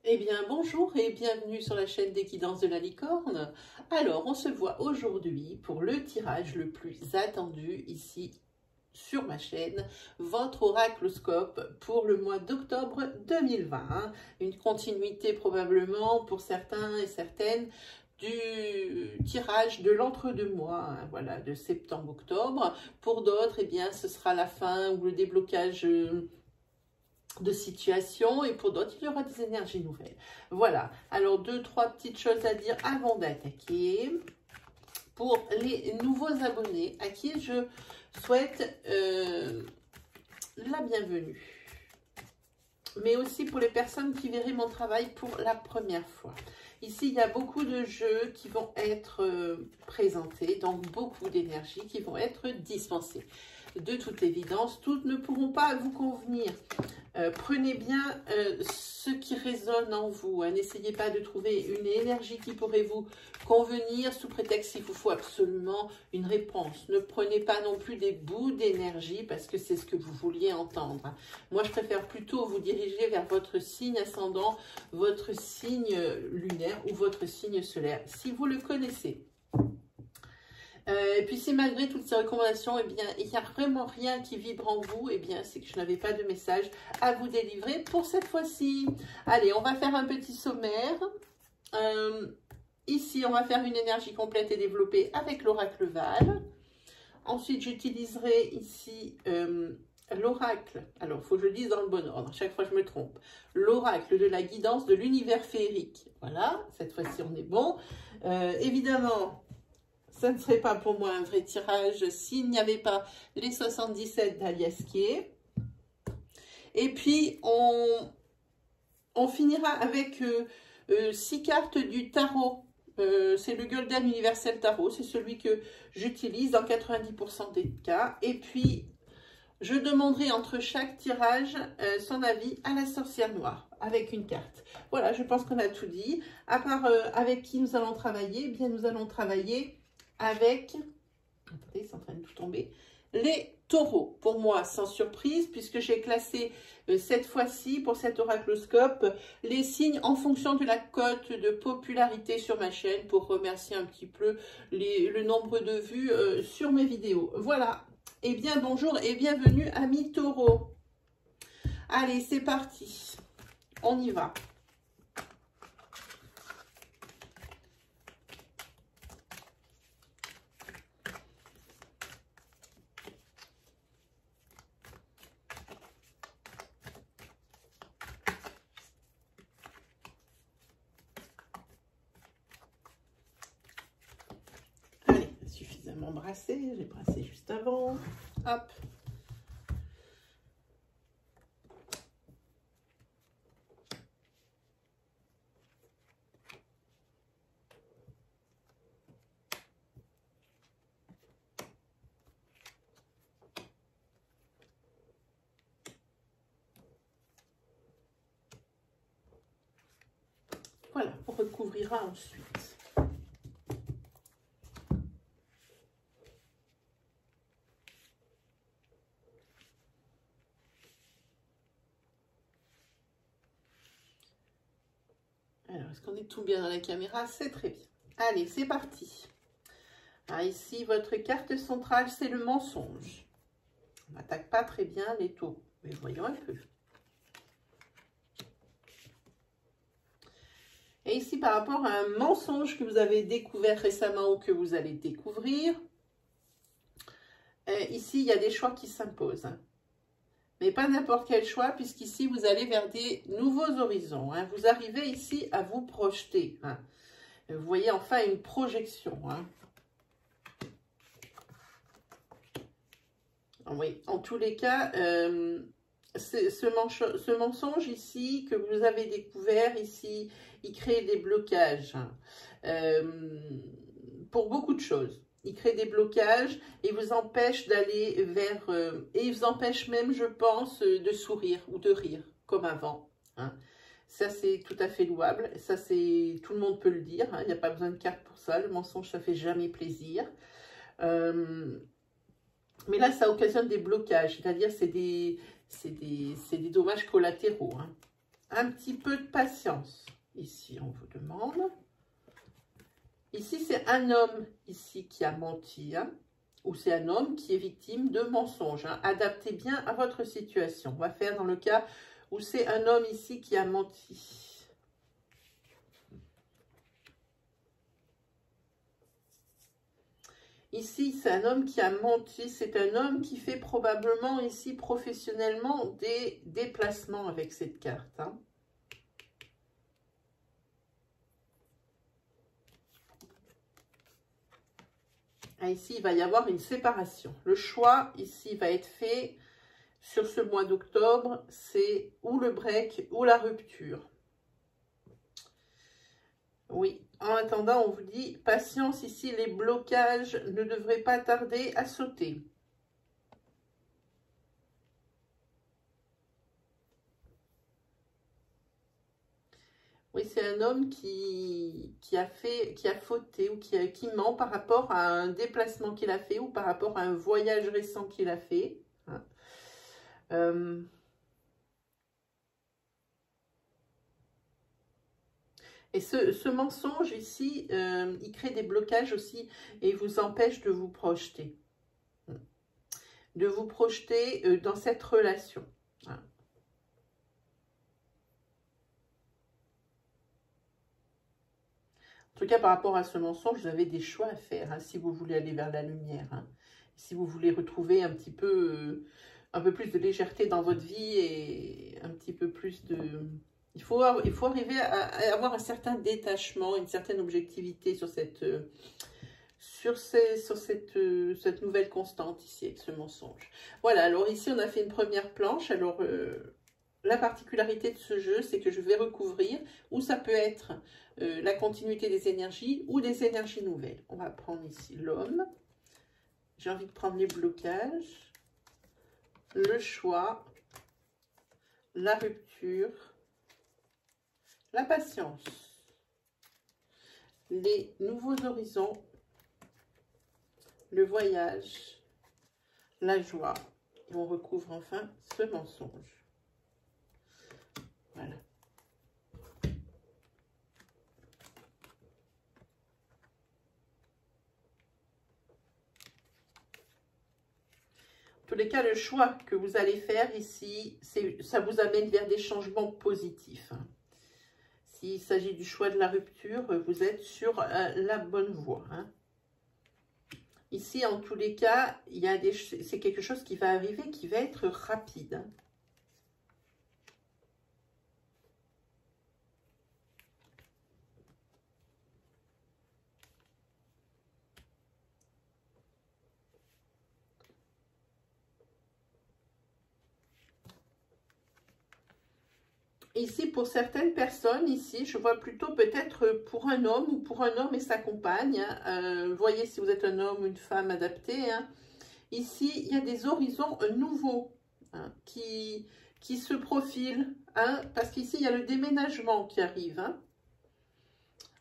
Eh bien, bonjour et bienvenue sur la chaîne des guidances de la licorne. Alors, on se voit aujourd'hui pour le tirage le plus attendu ici sur ma chaîne, votre oracloscope pour le mois d'octobre 2020. Une continuité probablement pour certains et certaines du tirage de l'entre-deux-mois, voilà, de septembre-octobre. Pour d'autres, eh bien, ce sera la fin ou le déblocage de situation, et pour d'autres il y aura des énergies nouvelles. Voilà, alors trois petites choses à dire avant d'attaquer. Pour les nouveaux abonnés à qui je souhaite la bienvenue, mais aussi pour les personnes qui verraient mon travail pour la première fois. Ici, il y a beaucoup de jeux qui vont être présentés, donc beaucoup d'énergie qui vont être dispensées. De toute évidence, toutes ne pourront pas vous convenir. Prenez bien ce qui résonne en vous. N'essayez pas de trouver une énergie qui pourrait vous convenir sous prétexte qu'il vous faut absolument une réponse. Ne prenez pas non plus des bouts d'énergie parce que c'est ce que vous vouliez entendre. Moi, je préfère plutôt vous diriger vers votre signe ascendant, votre signe lunaire ou votre signe solaire, si vous le connaissez. Et puis si malgré toutes ces recommandations, eh bien, il n'y a vraiment rien qui vibre en vous, eh bien, c'est que je n'avais pas de message à vous délivrer pour cette fois-ci. Allez, on va faire un petit sommaire. Ici, on va faire une énergie complète et développée avec l'oracle Val. Ensuite, j'utiliserai ici l'oracle. Alors, il faut que je le dise dans le bon ordre. Chaque fois, je me trompe. L'oracle de la guidance de l'univers féerique. Voilà, cette fois-ci, on est bon. Évidemment, ça ne serait pas pour moi un vrai tirage s'il n'y avait pas les 77 d'Aliasquier. Et puis, on finira avec 6 cartes du tarot. C'est le Golden Universel Tarot. C'est celui que j'utilise dans 90% des cas. Et puis, je demanderai entre chaque tirage son avis à la sorcière noire avec une carte. Voilà, je pense qu'on a tout dit. À part avec qui nous allons travailler, eh bien nous allons travailler avec, attendez, c'est en train de tout tomber, les taureaux. Pour moi, sans surprise, puisque j'ai classé cette fois-ci, pour cet oracloscope, les signes en fonction de la cote de popularité sur ma chaîne, pour remercier un petit peu le nombre de vues sur mes vidéos. Voilà. Eh bien, bonjour et bienvenue, amis taureaux. Allez, c'est parti. On y va. Suffisamment brassé, j'ai brassé juste avant. Hop. Voilà, on recouvrira ensuite. Alors, est-ce qu'on est tout bien dans la caméra? C'est très bien. Allez, c'est parti. Alors ici, votre carte centrale, c'est le mensonge. On n'attaque pas très bien les taureaux, mais voyons un peu. Et ici, par rapport à un mensonge que vous avez découvert récemment ou que vous allez découvrir, ici, il y a des choix qui s'imposent. Mais pas n'importe quel choix, puisqu'ici, vous allez vers des nouveaux horizons. Vous arrivez ici à vous projeter. Vous voyez enfin une projection. Oui, en tous les cas, ce mensonge ici que vous avez découvert ici, il crée des blocages pour beaucoup de choses. Il crée des blocages et vous empêche d'aller vers... et il vous empêche même, je pense, de sourire ou de rire comme avant. Ça, c'est tout à fait louable. Ça, c'est tout le monde peut le dire. Il n'y a pas besoin de carte pour ça. Le mensonge, ça fait jamais plaisir. Mais là, ça occasionne des blocages. C'est-à-dire, c'est des dommages collatéraux. un petit peu de patience. Ici, on vous demande. Ici, c'est un homme ici qui a menti, hein, ou c'est un homme qui est victime de mensonges. Hein. Adaptez bien à votre situation. On va faire dans le cas où c'est un homme ici qui a menti. Ici, c'est un homme qui a menti. C'est un homme qui fait probablement ici professionnellement des déplacements avec cette carte. Hein. Ah, ici, il va y avoir une séparation. Le choix, ici, va être fait sur ce mois d'octobre. C'est ou le break ou la rupture. Oui, en attendant, on vous dit, patience, ici, les blocages ne devraient pas tarder à sauter. Oui, c'est un homme qui a fauté ou qui ment par rapport à un déplacement qu'il a fait ou par rapport à un voyage récent qu'il a fait. Hein. Et ce mensonge ici, il crée des blocages aussi et vous empêche de vous projeter. De vous projeter dans cette relation. Hein. En tout cas, par rapport à ce mensonge, vous avez des choix à faire hein, si vous voulez aller vers la lumière. Hein. Si vous voulez retrouver un peu plus de légèreté dans votre vie et un petit peu plus de... Il faut arriver à avoir un certain détachement, une certaine objectivité sur cette nouvelle constante ici avec ce mensonge. Voilà, alors ici on a fait une première planche. Alors la particularité de ce jeu, c'est que je vais recouvrir, ou ça peut être la continuité des énergies ou des énergies nouvelles. On va prendre ici l'homme. J'ai envie de prendre les blocages, le choix, la rupture, la patience, les nouveaux horizons, le voyage, la joie. Et on recouvre enfin ce mensonge. Voilà. En tous les cas, le choix que vous allez faire ici, ça vous amène vers des changements positifs. S'il s'agit du choix de la rupture, vous êtes sur la bonne voie. Hein. Ici, en tous les cas, c'est quelque chose qui va arriver, qui va être rapide. Hein. Ici, pour certaines personnes, ici, je vois plutôt peut-être pour un homme ou pour un homme et sa compagne. Hein, voyez si vous êtes un homme ou une femme adaptée. Hein. Ici, il y a des horizons nouveaux hein, qui se profilent. Hein, parce qu'ici, il y a le déménagement qui arrive. Hein,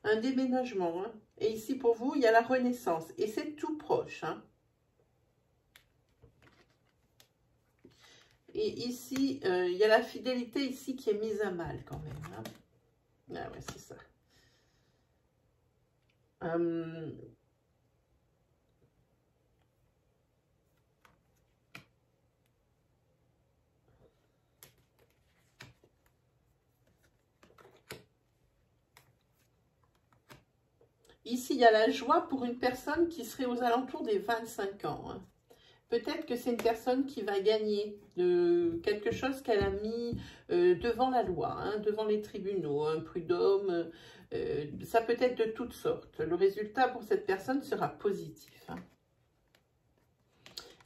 un déménagement. Hein, et ici, pour vous, il y a la renaissance. Et c'est tout proche. Hein. Et ici, il y a la fidélité ici qui est mise à mal quand même. Hein. Ah ouais, c'est ça. Ici, il y a la joie pour une personne qui serait aux alentours des 25 ans. Hein. Peut-être que c'est une personne qui va gagner de quelque chose qu'elle a mis devant la loi, hein, devant les tribunaux, un prud'homme. Ça peut être de toutes sortes. Le résultat pour cette personne sera positif. Hein.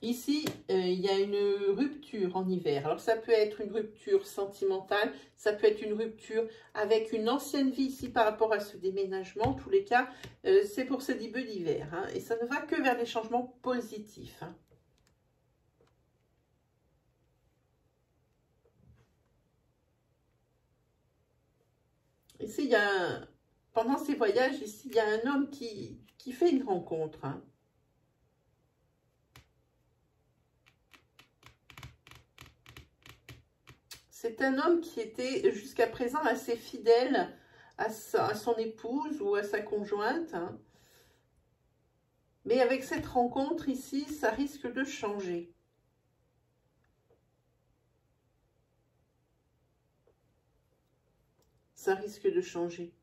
Ici, il y a une rupture en hiver. Alors, ça peut être une rupture sentimentale, ça peut être une rupture avec une ancienne vie ici par rapport à ce déménagement. En tous les cas, c'est pour ce début d'hiver. Hein, et ça ne va que vers des changements positifs. Hein. Ici, il y a pendant ces voyages, ici, il y a un homme qui fait une rencontre. Hein. C'est un homme qui était jusqu'à présent assez fidèle à son épouse ou à sa conjointe. Hein. Mais avec cette rencontre ici, ça risque de changer. Ça risque de changer.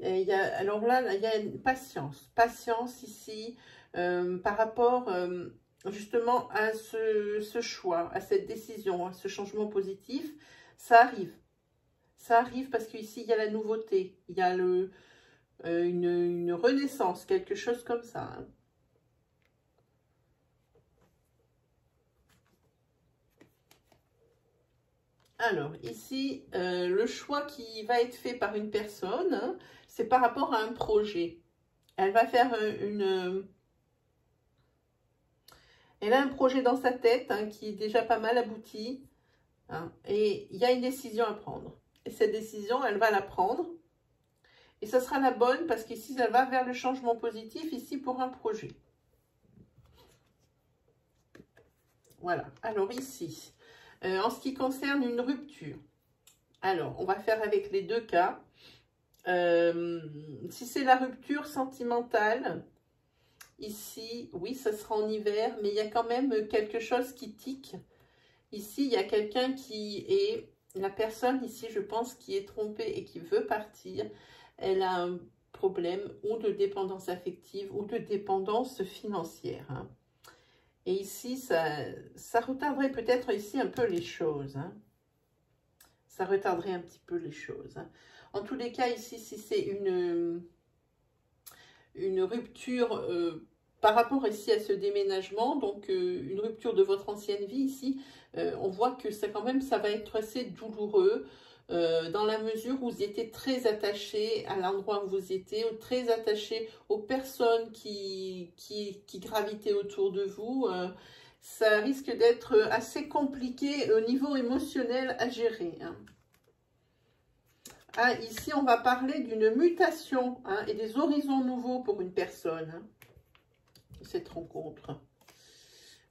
Alors là, il y a une patience. Patience ici par rapport justement à ce choix, à cette décision, à ce changement positif. Ça arrive. Ça arrive parce qu'ici, il y a la nouveauté. Il y a une renaissance, quelque chose comme ça. Hein. Alors, ici, le choix qui va être fait par une personne, hein, c'est par rapport à un projet. Elle va faire elle a un projet dans sa tête hein, qui est déjà pas mal abouti. Hein, et il y a une décision à prendre. Et cette décision, elle va la prendre. Et ça sera la bonne parce qu'ici, elle va vers le changement positif, ici, pour un projet. Voilà. Alors, ici, en ce qui concerne une rupture, alors, on va faire avec les deux cas. Si c'est la rupture sentimentale, ici, oui, ça sera en hiver, mais il y a quand même quelque chose qui tique. Ici, il y a quelqu'un qui est, la personne ici, je pense, qui est trompée et qui veut partir. Elle a un problème ou de dépendance affective ou de dépendance financière. Hein. Et ici, ça retarderait peut-être ici un peu les choses. Hein. Ça retarderait un petit peu les choses. Hein. En tous les cas, ici, si c'est une rupture par rapport ici à ce déménagement, donc une rupture de votre ancienne vie ici, on voit que ça quand même, ça va être assez douloureux dans la mesure où vous étiez très attaché à l'endroit où vous étiez, très attaché aux personnes qui gravitaient autour de vous. Ça risque d'être assez compliqué au niveau émotionnel à gérer. Hein. Ah, ici, on va parler d'une mutation hein, et des horizons nouveaux pour une personne. Hein, cette rencontre.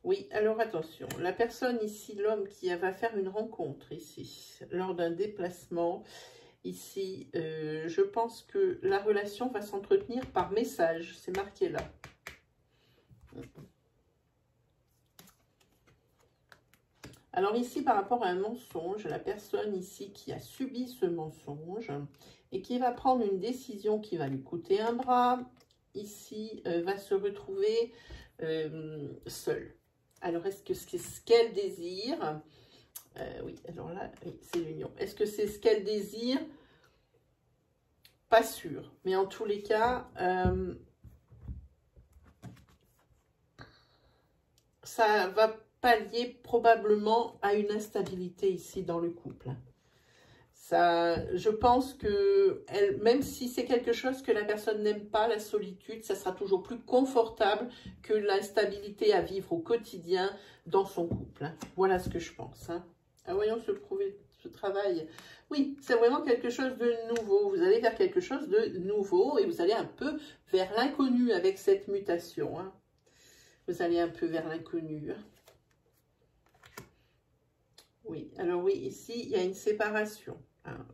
Oui, alors attention. La personne ici, l'homme qui va faire une rencontre ici, lors d'un déplacement, ici, je pense que la relation va s'entretenir par message. C'est marqué là. Alors ici, par rapport à un mensonge, la personne ici qui a subi ce mensonge et qui va prendre une décision qui va lui coûter un bras, ici, va se retrouver seule. Alors, est-ce que c'est ce qu'elle désire? Oui, alors là, oui, c'est l'union. Est-ce que c'est ce qu'elle désire? Pas sûr. Mais en tous les cas, ça va pallier probablement à une instabilité ici dans le couple. Ça, je pense que même si c'est quelque chose que la personne n'aime pas, la solitude, ça sera toujours plus confortable que l'instabilité à vivre au quotidien dans son couple. Hein. Voilà ce que je pense. Hein. Ah, voyons ce travail. Oui, c'est vraiment quelque chose de nouveau. Vous allez vers quelque chose de nouveau et vous allez un peu vers l'inconnu avec cette mutation. Hein. Vous allez un peu vers l'inconnu. Hein. Oui, alors oui, ici, il y a une séparation. Hein,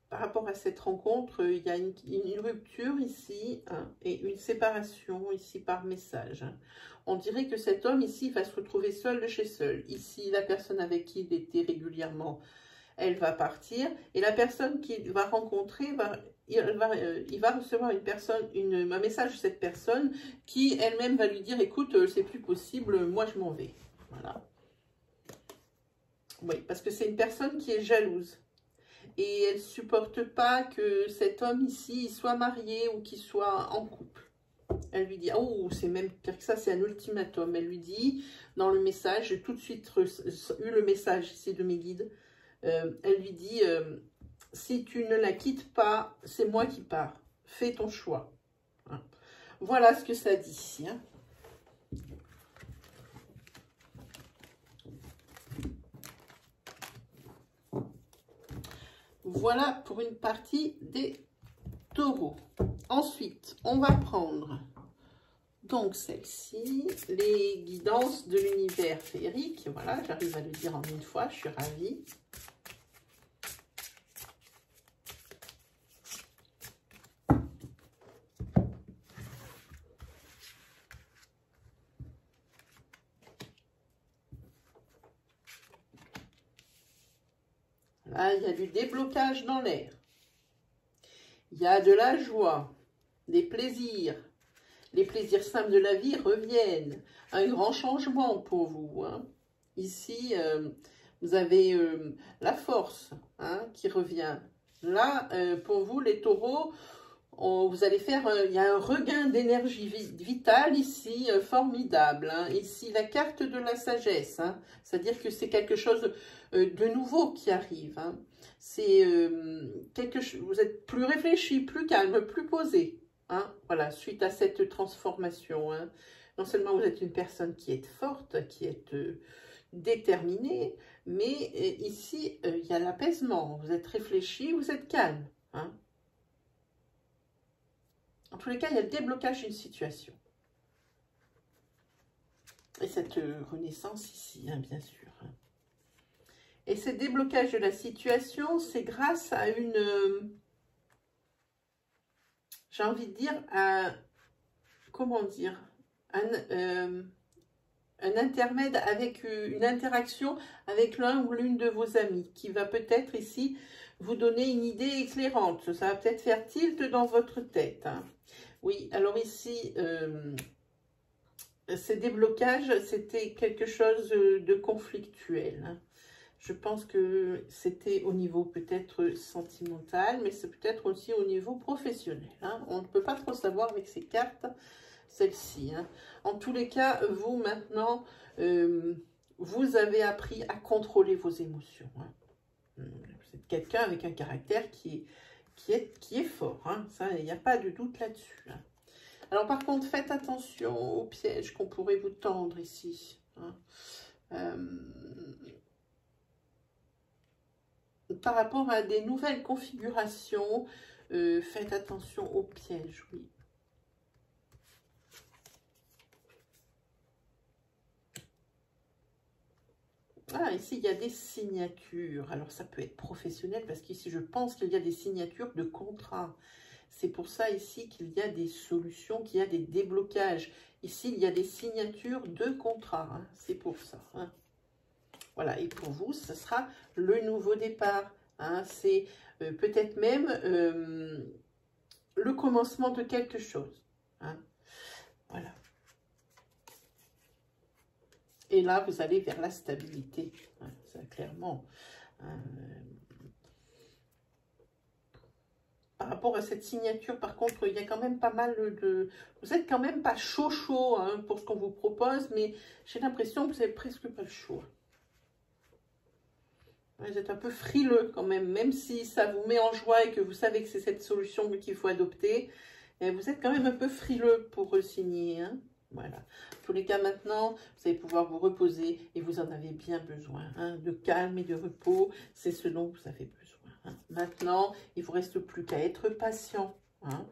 par rapport à cette rencontre, il y a une rupture ici hein, et une séparation ici par message. Hein. On dirait que cet homme ici va se retrouver seul de chez seul. Ici, la personne avec qui il était régulièrement, elle va partir. Et la personne qu'il va rencontrer, il va recevoir un message de cette personne qui elle-même va lui dire, écoute, c'est plus possible, moi je m'en vais. Voilà. Oui, parce que c'est une personne qui est jalouse. Et elle ne supporte pas que cet homme ici soit marié ou qu'il soit en couple. Elle lui dit, oh, c'est même pire que ça, c'est un ultimatum. Elle lui dit, dans le message, j'ai tout de suite eu le message ici de mes guides. Elle lui dit, si tu ne la quittes pas, c'est moi qui pars. Fais ton choix. Hein. Voilà ce que ça dit ici. Hein. Voilà pour une partie des taureaux. Ensuite, on va prendre Donc, celle-ci, les guidances de l'univers féerique. Voilà, j'arrive à le dire en une fois, je suis ravie. Là, il y a du déblocage dans l'air. Il y a de la joie, des plaisirs. Les plaisirs simples de la vie reviennent. Un grand changement pour vous. Hein. Ici, vous avez la force qui revient. Là, pour vous, les taureaux, vous allez faire, il y a un regain d'énergie vitale ici, formidable. Hein. Ici, la carte de la sagesse, hein. C'est-à-dire que c'est quelque chose de nouveau qui arrive. Hein. C'est quelque chose, vous êtes plus réfléchi, plus calme, plus posé. Hein. Voilà, suite à cette transformation. Hein. Non seulement vous êtes une personne qui est forte, qui est déterminée, mais ici, il y a l'apaisement. Vous êtes réfléchi, vous êtes calme. Hein. En tous les cas, il y a le déblocage d'une situation. Et cette renaissance ici, hein, bien sûr. Et ce déblocage de la situation, c'est grâce à une... j'ai envie de dire, comment dire, un intermède avec une interaction avec l'un ou l'une de vos amis qui va peut-être ici vous donner une idée éclairante. Ça va peut-être faire tilt dans votre tête. Hein. Oui, alors ici, ce déblocage, c'était quelque chose de conflictuel. Hein. Je pense que c'était au niveau peut-être sentimental, mais c'est peut-être aussi au niveau professionnel. Hein. On ne peut pas trop savoir avec ces cartes, celle-ci. Hein. En tous les cas, vous maintenant, vous avez appris à contrôler vos émotions. Hein. Vous êtes quelqu'un avec un caractère qui est fort. Hein. Ça, il n'y a pas de doute là-dessus. Hein. Alors par contre, faites attention aux pièges qu'on pourrait vous tendre ici. Hein. Par rapport à des nouvelles configurations, faites attention aux pièges, oui. Ah, ici, il y a des signatures. Alors, ça peut être professionnel parce qu'ici, je pense qu'il y a des signatures de contrats. C'est pour ça ici qu'il y a des solutions, qu'il y a des déblocages. Ici, il y a des signatures de contrats. Hein. C'est pour ça. Hein. Voilà, et pour vous, ce sera le nouveau départ. Hein. C'est peut-être même le commencement de quelque chose. Hein. Voilà. Et là, vous allez vers la stabilité. Hein, ça, clairement. Par rapport à cette signature, par contre, il y a quand même pas mal de... Vous êtes quand même pas chaud hein, pour ce qu'on vous propose, mais j'ai l'impression que vous n'avez presque pas le choix. Vous êtes un peu frileux quand même, même si ça vous met en joie et que vous savez que c'est cette solution qu'il faut adopter. Vous êtes quand même un peu frileux pour signer. Hein. Voilà. En tous les cas, maintenant, vous allez pouvoir vous reposer et vous en avez bien besoin. Hein, de calme et de repos, c'est ce dont vous avez besoin. Hein. Maintenant, il ne vous reste plus qu'à être patient. Hein.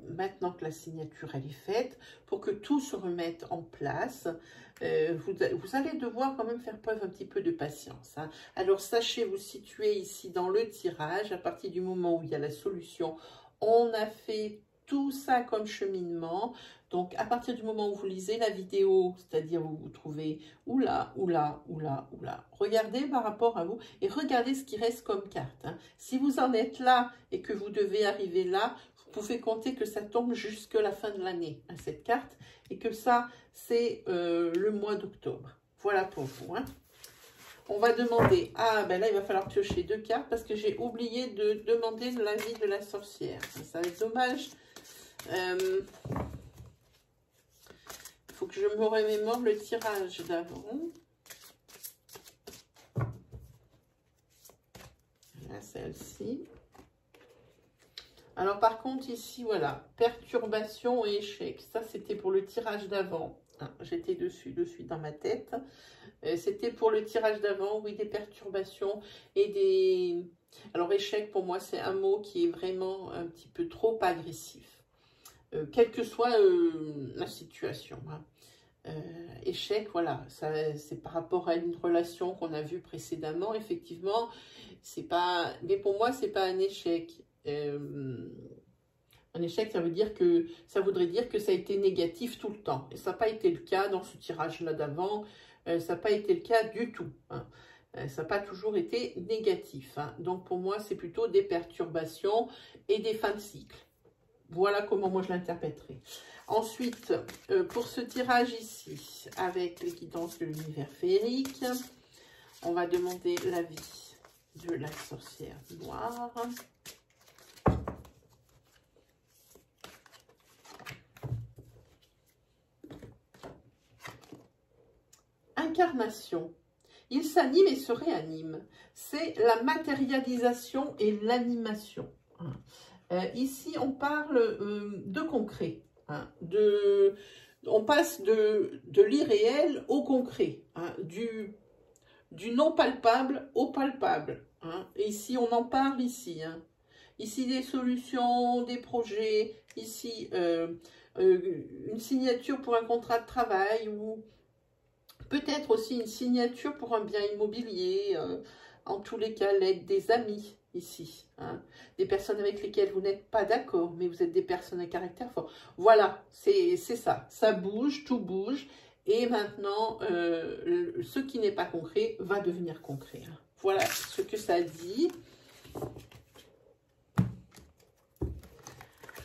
Maintenant que la signature elle est faite, pour que tout se remette en place, vous allez devoir quand même faire preuve un petit peu de patience. Hein. Alors, sachez vous situer ici dans le tirage, à partir du moment où il y a la solution, on a fait tout ça comme cheminement. Donc, à partir du moment où vous lisez la vidéo, c'est-à-dire où vous trouvez ou là, ou là, ou là, ou là, regardez par rapport à vous et regardez ce qui reste comme carte. Hein. Si vous en êtes là et que vous devez arriver là, vous pouvez compter que ça tombe jusque la fin de l'année, hein, cette carte, et que ça, c'est le mois d'octobre. Voilà pour vous. Hein. On va demander, ah ben là il va falloir piocher 2 cartes parce que j'ai oublié de demander l'avis de la sorcière. Ça va être dommage. Il faut que je me remémore le tirage d'avant. Là, celle-ci. Alors par contre ici, voilà, perturbation et échec. Ça c'était pour le tirage d'avant. Ah, j'étais dessus dans ma tête. C'était pour le tirage d'avant, oui, des perturbations et des... Alors échec pour moi c'est un mot qui est vraiment un petit peu trop agressif. quelle que soit la situation. Hein. Échec, voilà, c'est par rapport à une relation qu'on a vue précédemment, effectivement, c'est pas, mais pour moi, c'est pas un échec. Un échec, ça voudrait dire que ça a été négatif tout le temps. Et ça n'a pas été le cas dans ce tirage-là d'avant, ça n'a pas été le cas du tout. Hein. Ça n'a pas toujours été négatif. Hein. Donc pour moi, c'est plutôt des perturbations et des fins de cycle. Voilà comment moi je l'interpréterai. Ensuite, pour ce tirage ici, avec les guidances de l'univers féerique, on va demander l'avis de la sorcière noire. Incarnation. Il s'anime et se réanime. C'est la matérialisation et l'animation. Ici, on parle de concret. Hein, on passe de l'irréel au concret, hein, du non palpable au palpable. Hein. Ici, on en parle ici. Hein. Ici, des solutions, des projets. Ici, une signature pour un contrat de travail ou peut-être aussi une signature pour un bien immobilier. En tous les cas, l'aide des amis. Ici, hein, des personnes avec lesquelles vous n'êtes pas d'accord, mais vous êtes des personnes à caractère fort. Voilà, c'est ça. Ça bouge, tout bouge. Et maintenant, ce qui n'est pas concret va devenir concret. Hein. Voilà ce que ça dit.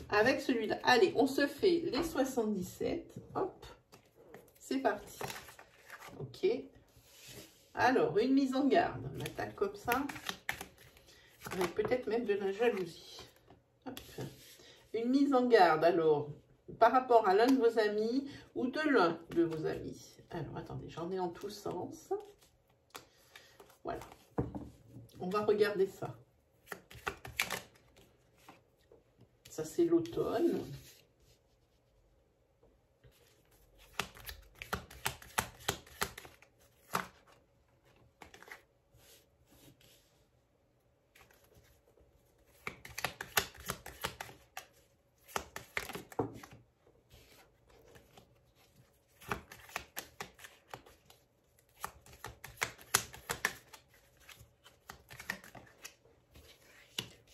Avec celui-là, allez, on se fait les 77. Hop, c'est parti. Ok. Alors, une mise en garde. On attaque comme ça. Avec peut-être même de la jalousie. Hop. Une mise en garde, alors, par rapport à l'un de vos amis ou de l'un de vos amis. Alors, attendez, j'en ai en tous sens. Voilà. On va regarder ça. Ça, c'est l'automne.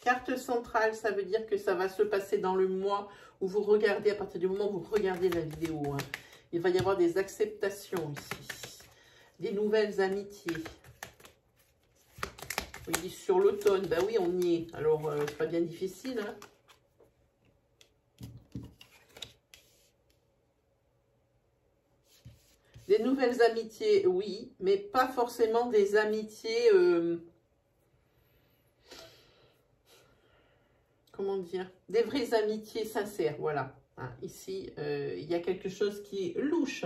Carte centrale, ça veut dire que ça va se passer dans le mois où vous regardez, à partir du moment où vous regardez la vidéo. Hein. Il va y avoir des acceptations ici, des nouvelles amitiés. Il dit sur l'automne, ben oui, on y est. Alors, c'est pas bien difficile. Hein. Des nouvelles amitiés, oui, mais pas forcément des amitiés... comment dire, des vraies amitiés sincères, voilà. Hein, ici, il y a quelque chose qui est louche.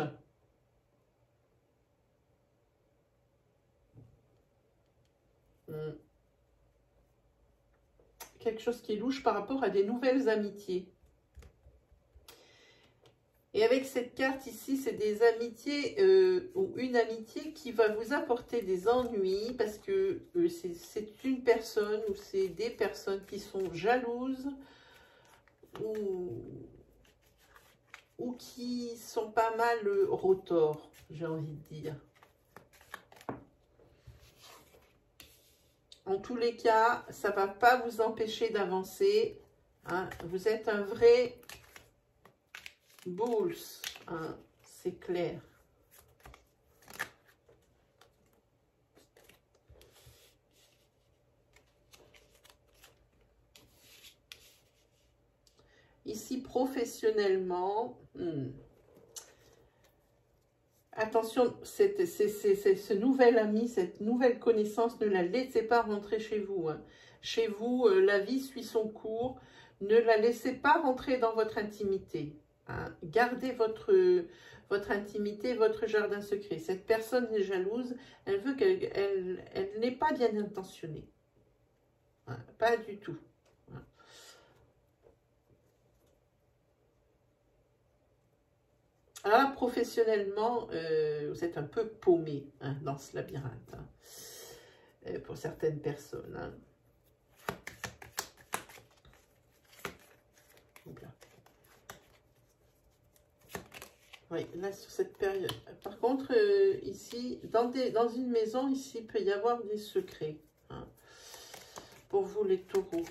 Quelque chose qui est louche par rapport à des nouvelles amitiés. Et avec cette carte ici, c'est des amitiés ou une amitié qui va vous apporter des ennuis parce que c'est une personne ou c'est des personnes qui sont jalouses ou qui sont pas mal rotors, j'ai envie de dire. En tous les cas, ça ne va pas vous empêcher d'avancer. Hein. Vous êtes un vrai... Bulls, hein, c'est clair. Ici, professionnellement, attention, ce nouvel ami, cette nouvelle connaissance, ne la laissez pas rentrer chez vous. Hein. Chez vous, la vie suit son cours. Ne la laissez pas rentrer dans votre intimité. Hein. Gardez votre intimité, votre jardin secret. Cette personne est jalouse, elle veut qu'elle n'est pas bien intentionnée. Hein. Pas du tout. Hein. Ah, professionnellement, vous êtes un peu paumé hein, dans ce labyrinthe. Hein. Pour certaines personnes. Hein. Oui, là, sur cette période. Par contre, ici, dans une maison, ici, il peut y avoir des secrets. Hein, pour vous, les taureaux.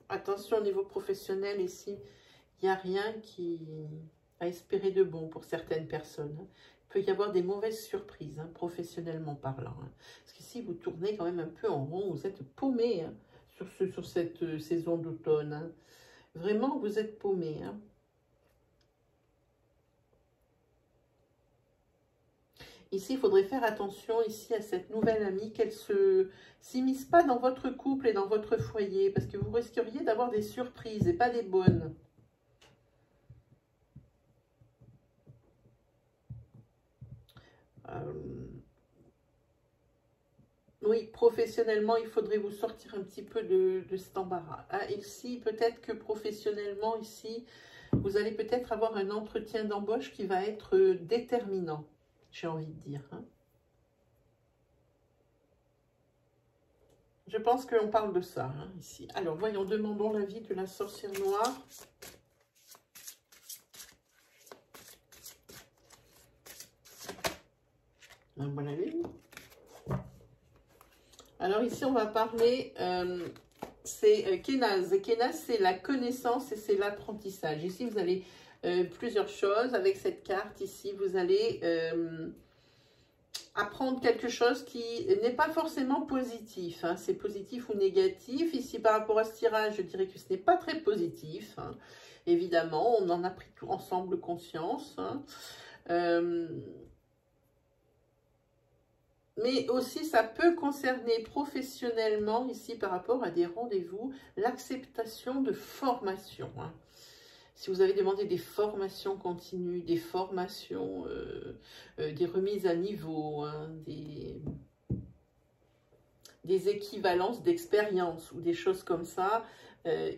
Attention au niveau professionnel, ici, il n'y a rien qui a espéré de bon pour certaines personnes. Il peut y avoir des mauvaises surprises, hein, professionnellement parlant. Hein. Parce qu'ici, vous tournez quand même un peu en rond, vous êtes paumé hein, sur cette saison d'automne. Hein. Vraiment, vous êtes paumé. Hein. Ici, il faudrait faire attention ici à cette nouvelle amie, qu'elle ne s'immisce pas dans votre couple et dans votre foyer, parce que vous risqueriez d'avoir des surprises et pas des bonnes. Oui, professionnellement, il faudrait vous sortir un petit peu de cet embarras. Ah, ici, peut-être que professionnellement, ici, vous allez peut-être avoir un entretien d'embauche qui va être déterminant, j'ai envie de dire. Hein. Je pense qu'on parle de ça, hein, ici. Alors, voyons, demandons l'avis de la sorcière noire. Voilà lui. Alors ici, on va parler, c'est Kénaz. Kénaz, c'est la connaissance et c'est l'apprentissage. Ici, vous avez plusieurs choses. Avec cette carte, ici, vous allez apprendre quelque chose qui n'est pas forcément positif. Hein. C'est positif ou négatif. Ici, par rapport à ce tirage, je dirais que ce n'est pas très positif. Hein. Évidemment, on en a pris tout ensemble conscience. Hein. Mais aussi, ça peut concerner professionnellement, ici, par rapport à des rendez-vous, l'acceptation de formation. Hein. Si vous avez demandé des formations continues, des formations, des remises à niveau, hein, des équivalences d'expérience ou des choses comme ça,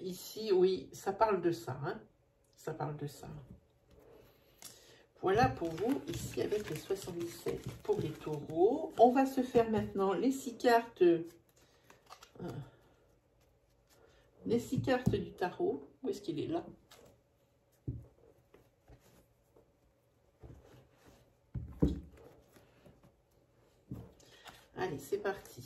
ici, oui, ça parle de ça. Hein. Ça parle de ça. Voilà pour vous, ici, avec les 77 pour les taureaux. On va se faire maintenant les 6 cartes, du tarot. Où est-ce qu'il est là? Allez, c'est parti.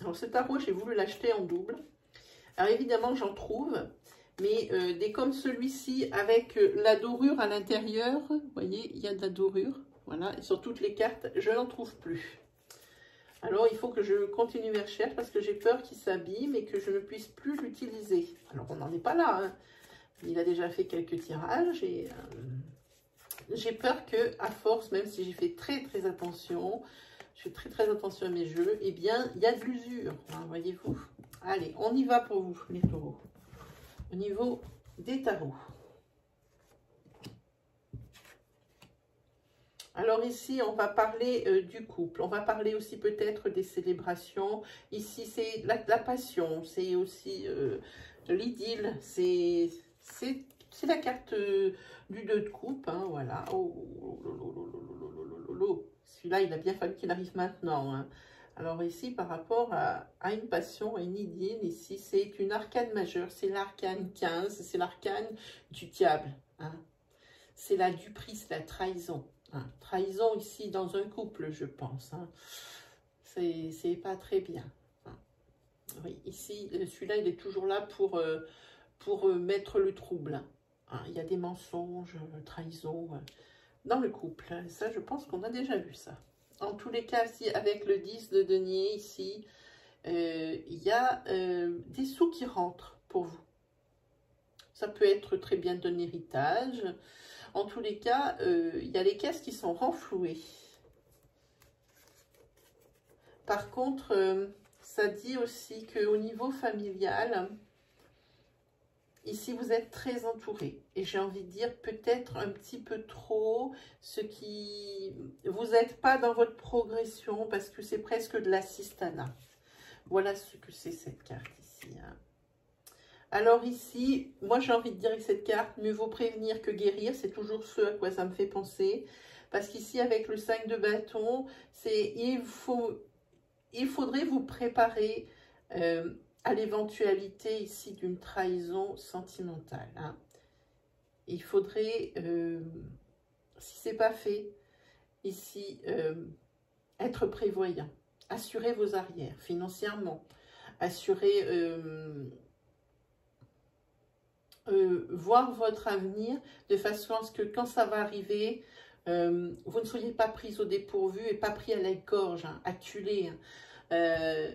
Alors, ce tarot, j'ai voulu l'acheter en double. Alors, évidemment, j'en trouve, mais des comme celui-ci, avec la dorure à l'intérieur, vous voyez, il y a de la dorure, voilà, et sur toutes les cartes, je n'en trouve plus. Alors, il faut que je continue mes recherches parce que j'ai peur qu'il s'abîme et que je ne puisse plus l'utiliser. Alors, on n'en est pas là, hein. Il a déjà fait quelques tirages et j'ai peur que, à force, même si j'ai fait très attention, je fais très attention à mes jeux, eh bien, il y a de l'usure, hein, voyez-vous. Allez, on y va pour vous, les taureaux. Au niveau des tarots. Alors ici, on va parler du couple. On va parler aussi peut-être des célébrations. Ici, c'est la passion. C'est aussi l'idylle. C'est la carte du 2 de coupe. Hein, voilà. Celui-là, il a bien fallu qu'il arrive maintenant. Hein. Alors ici, par rapport à une passion, à une idylle, ici, c'est une arcane majeure. C'est l'arcane 15. C'est l'arcane du diable. Hein. C'est la duperie, c'est la trahison. Hein. Trahison ici dans un couple, je pense. Hein. C'est pas très bien. Hein. Oui, ici, celui-là, il est toujours là pour mettre le trouble. Hein. Il y a des mensonges, trahison dans le couple. Ça, je pense qu'on a déjà vu ça. En tous les cas, si avec le 10 de denier, ici, il y a des sous qui rentrent pour vous. Ça peut être très bien d'un héritage. En tous les cas, il y a les caisses qui sont renflouées. Par contre, ça dit aussi qu'au niveau familial, ici, vous êtes très entouré. Et j'ai envie de dire peut-être un petit peu trop, ce qui... Vous n'êtes pas dans votre progression parce que c'est presque de l'assistanat. Voilà ce que c'est cette carte ici. Hein. Alors ici, moi j'ai envie de dire que cette carte, mieux vaut prévenir que guérir. C'est toujours ce à quoi ça me fait penser. Parce qu'ici, avec le 5 de bâton, c'est il faudrait vous préparer à l'éventualité ici d'une trahison sentimentale. Hein. Il faudrait, si ce n'est pas fait, ici, être prévoyant. Assurer vos arrières financièrement. Assurer, voir votre avenir de façon à ce que quand ça va arriver, vous ne soyez pas pris au dépourvu et pas pris à la gorge, hein, acculé. Hein.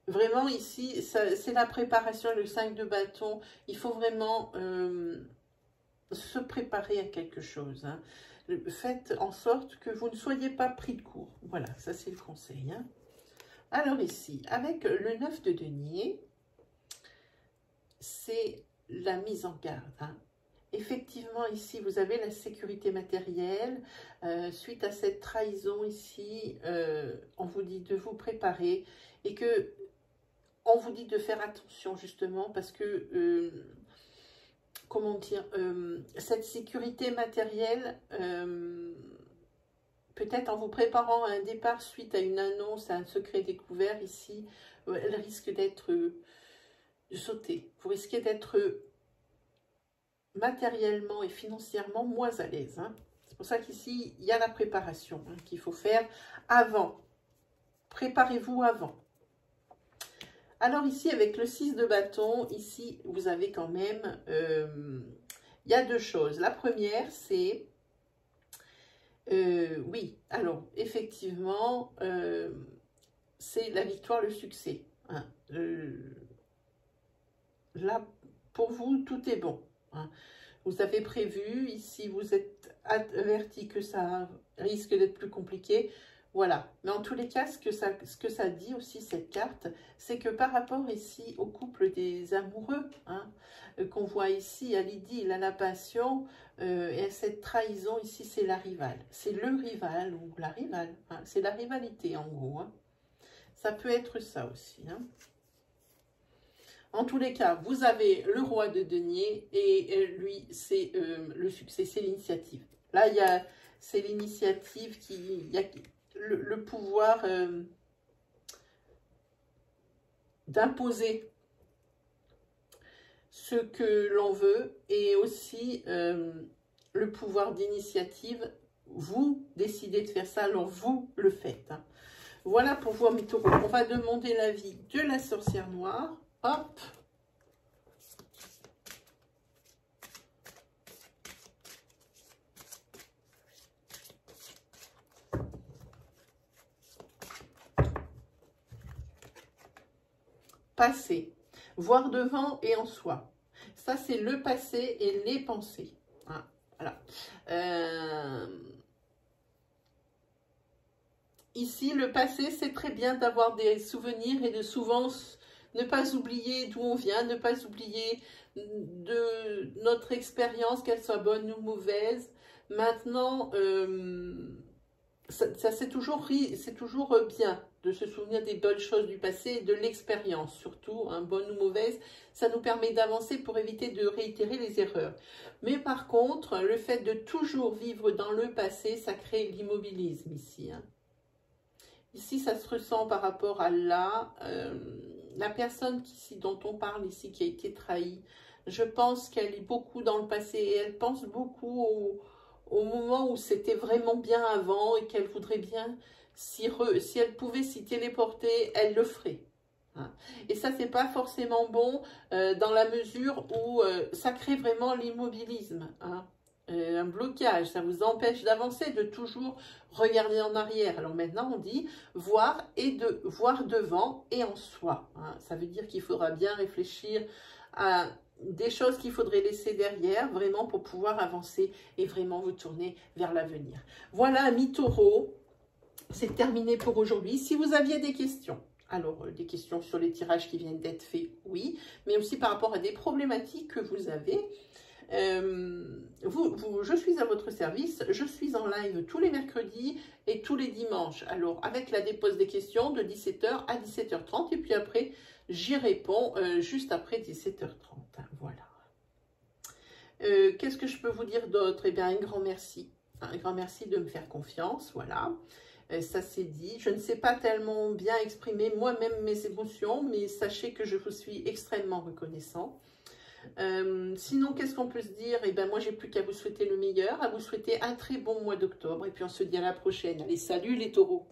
Vraiment ici, c'est la préparation, le 5 de bâton. Il faut vraiment se préparer à quelque chose. Hein. Faites en sorte que vous ne soyez pas pris de court. Voilà, ça c'est le conseil. Hein. Alors ici, avec le 9 de denier, c'est la mise en garde. Hein. Effectivement, ici, vous avez la sécurité matérielle. Suite à cette trahison ici, on vous dit de vous préparer et que on vous dit de faire attention justement parce que, comment dire, cette sécurité matérielle, peut-être en vous préparant à un départ suite à une annonce, à un secret découvert ici, elle risque d'être sautée. Vous risquez d'être matériellement et financièrement moins à l'aise. Hein. C'est pour ça qu'ici, il y a la préparation hein, qu'il faut faire avant. Préparez-vous avant. Alors ici, avec le 6 de bâton, ici, vous avez quand même, il y a deux choses. La première, c'est, oui, alors, effectivement, c'est la victoire, le succès. Hein. Là, pour vous, tout est bon. Hein. Vous avez prévu, ici, vous êtes averti que ça risque d'être plus compliqué. Voilà, mais en tous les cas, ce que ça dit aussi, cette carte, c'est que par rapport ici au couple des amoureux, hein, qu'on voit ici à l'idylle, à la passion, et à cette trahison, ici, c'est la rivale. C'est le rival ou la rivale, hein, c'est la rivalité en gros. Hein. Ça peut être ça aussi. Hein. En tous les cas, vous avez le roi de denier et lui, c'est le succès, c'est l'initiative. Là, c'est l'initiative qui... Il y a, le pouvoir d'imposer ce que l'on veut et aussi le pouvoir d'initiative. Vous décidez de faire ça, alors vous le faites. Hein. Voilà pour vous, mes taureaux. On va demander l'avis de la sorcière noire. Hop. Passé, voir devant et en soi. Ça, c'est le passé et les pensées. Hein, voilà. Ici, le passé, c'est très bien d'avoir des souvenirs et de souvent ne pas oublier d'où on vient, ne pas oublier de notre expérience, qu'elle soit bonne ou mauvaise. Maintenant, ça c'est toujours bien de se souvenir des bonnes choses du passé et de l'expérience, surtout, hein, bonne ou mauvaise, ça nous permet d'avancer pour éviter de réitérer les erreurs. Mais par contre, le fait de toujours vivre dans le passé, ça crée l'immobilisme ici. Hein. Ici, ça se ressent par rapport à là, la personne dont on parle ici, qui a été trahie, je pense qu'elle est beaucoup dans le passé et elle pense beaucoup au moment où c'était vraiment bien avant et qu'elle voudrait bien, si elle pouvait s'y téléporter, elle le ferait. Hein. Et ça, c'est pas forcément bon dans la mesure où ça crée vraiment l'immobilisme. Hein. Un blocage, ça vous empêche d'avancer, de toujours regarder en arrière. Alors maintenant, on dit voir devant et en soi. Hein. Ça veut dire qu'il faudra bien réfléchir à des choses qu'il faudrait laisser derrière, vraiment pour pouvoir avancer et vraiment vous tourner vers l'avenir. Voilà, amis taureaux, c'est terminé pour aujourd'hui. Si vous aviez des questions, Alors, des questions sur les tirages qui viennent d'être faits, oui, mais aussi par rapport à des problématiques que vous avez. Je suis à votre service, je suis en live tous les mercredis et tous les dimanches. Alors, avec la dépose des questions de 17 h à 17 h 30, et puis après, j'y réponds juste après 17 h 30. Voilà. Qu'est-ce que je peux vous dire d'autre? Eh bien, un grand merci. Un grand merci de me faire confiance, voilà. Ça c'est dit. Je ne sais pas tellement bien exprimer moi-même mes émotions, mais sachez que je vous suis extrêmement reconnaissant. Sinon, qu'est-ce qu'on peut se dire? Eh bien, moi, j'ai plus qu'à vous souhaiter le meilleur, à vous souhaiter un très bon mois d'octobre, et puis on se dit à la prochaine. Allez, salut les taureaux!